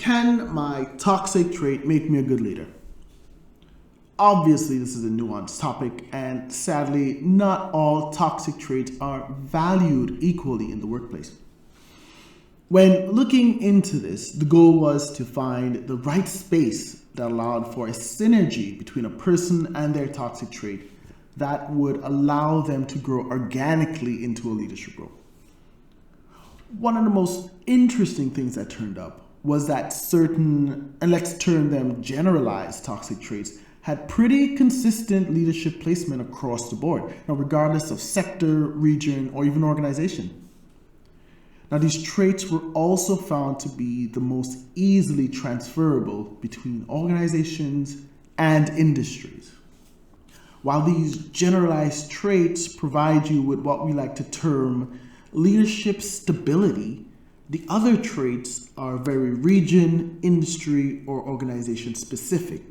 Can my toxic trait make me a good leader? Obviously, this is a nuanced topic, and sadly, not all toxic traits are valued equally in the workplace. When looking into this, the goal was to find the right space that allowed for a synergy between a person and their toxic trait that would allow them to grow organically into a leadership role. One of the most interesting things that turned up was that certain, and let's term them generalized toxic traits, had pretty consistent leadership placement across the board, regardless of sector, region, or even organization. Now, these traits were also found to be the most easily transferable between organizations and industries. While these generalized traits provide you with what we like to term leadership stability, the other traits are very region, industry, or organization specific.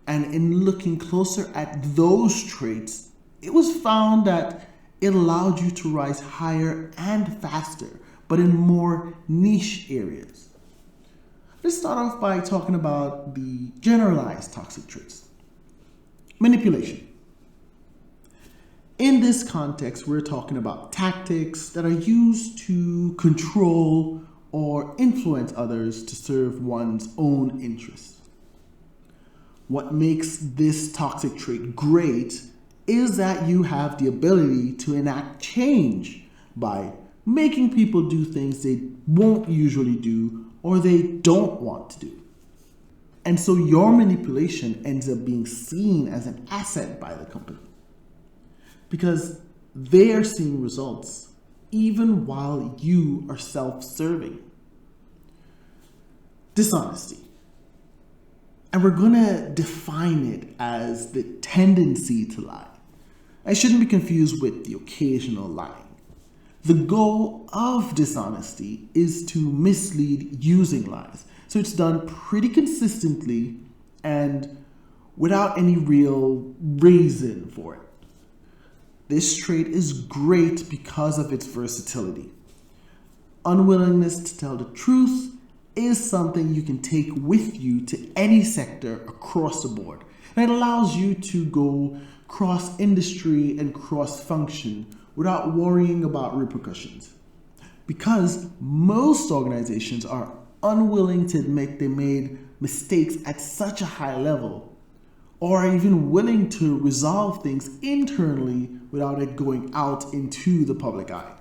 And in looking closer at those traits, it was found that it allowed you to rise higher and faster, but in more niche areas. Let's start off by talking about the generalized toxic traits. Manipulation. In this context, we're talking about tactics that are used to control or influence others to serve one's own interests. What makes this toxic trait great is that you have the ability to enact change by making people do things they won't usually do or they don't want to do. And so your manipulation ends up being seen as an asset by the company, because they are seeing results even while you are self-serving. Dishonesty. And we're going to define it as the tendency to lie. I shouldn't be confused with the occasional lying. The goal of dishonesty is to mislead using lies. So it's done pretty consistently and without any real reason for it. This trait is great because of its versatility. Unwillingness to tell the truth is something you can take with you to any sector across the board. And it allows you to go cross-industry and cross-function without worrying about repercussions. Because most organizations are unwilling to admit they made mistakes at such a high level, or are even willing to resolve things internally without it going out into the public eye.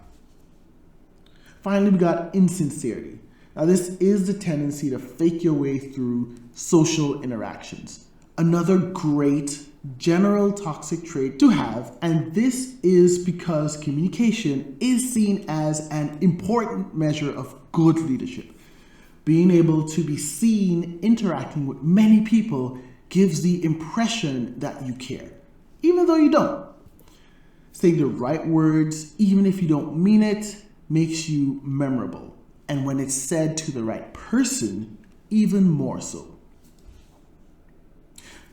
Finally, we got insincerity. Now, this is the tendency to fake your way through social interactions. Another great general toxic trait to have, and this is because communication is seen as an important measure of good leadership. Being able to be seen interacting with many people gives the impression that you care, even though you don't. Saying the right words, even if you don't mean it, makes you memorable. And when it's said to the right person, even more so.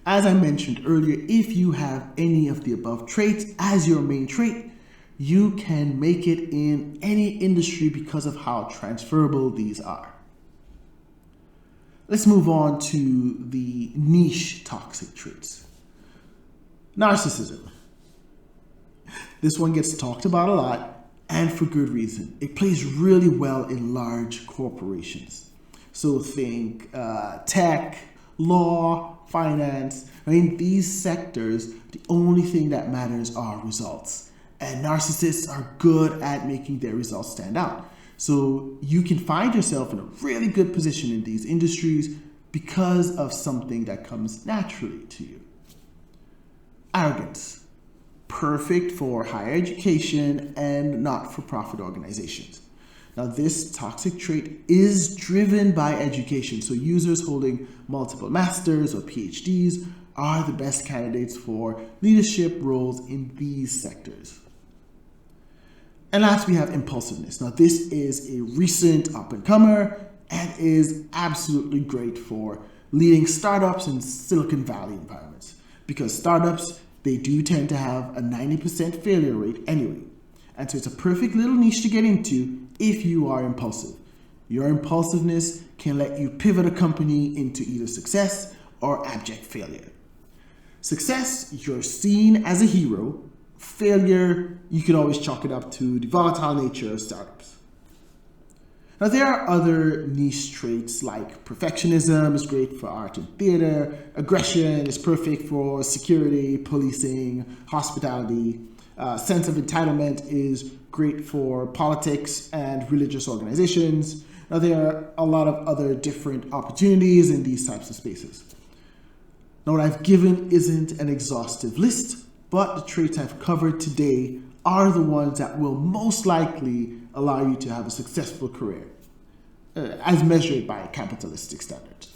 As I mentioned earlier, if you have any of the above traits as your main trait, you can make it in any industry because of how transferable these are. Let's move on to the niche toxic traits. Narcissism. This one gets talked about a lot, and for good reason. It plays really well in large corporations. So think tech, law, finance. In these sectors, the only thing that matters are results. And narcissists are good at making their results stand out. So you can find yourself in a really good position in these industries because of something that comes naturally to you. Arrogance. Perfect for higher education and not-for-profit organizations. Now, this toxic trait is driven by education, so users holding multiple masters or PhDs are the best candidates for leadership roles in these sectors. And last, we have impulsiveness. Now, this is a recent up-and-comer and is absolutely great for leading startups in Silicon Valley environments, because startups, they do tend to have a 90% failure rate anyway. And so it's a perfect little niche to get into if you are impulsive. Your impulsiveness can let you pivot a company into either success or abject failure. Success, you're seen as a hero. Failure, you can always chalk it up to the volatile nature of startups. Now, there are other niche traits like perfectionism is great for art and theater, aggression is perfect for security, policing, hospitality, sense of entitlement is great for politics and religious organizations. Now, there are a lot of other different opportunities in these types of spaces. Now, what I've given isn't an exhaustive list, but the traits I've covered today are the ones that will most likely allow you to have a successful career, as measured by capitalistic standards.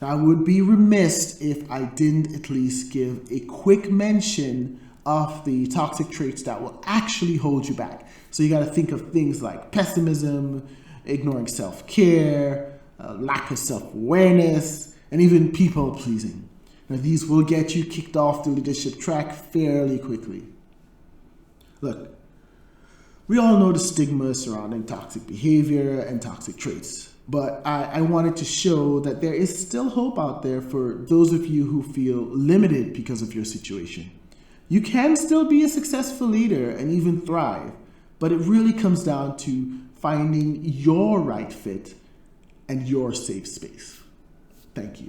Now, I would be remiss if I didn't at least give a quick mention of the toxic traits that will actually hold you back. So you got to think of things like pessimism, ignoring self-care, lack of self-awareness, and even people-pleasing. Now, these will get you kicked off the leadership track fairly quickly. Look, we all know the stigma surrounding toxic behavior and toxic traits, but I wanted to show that there is still hope out there for those of you who feel limited because of your situation. You can still be a successful leader and even thrive, but it really comes down to finding your right fit and your safe space. Thank you.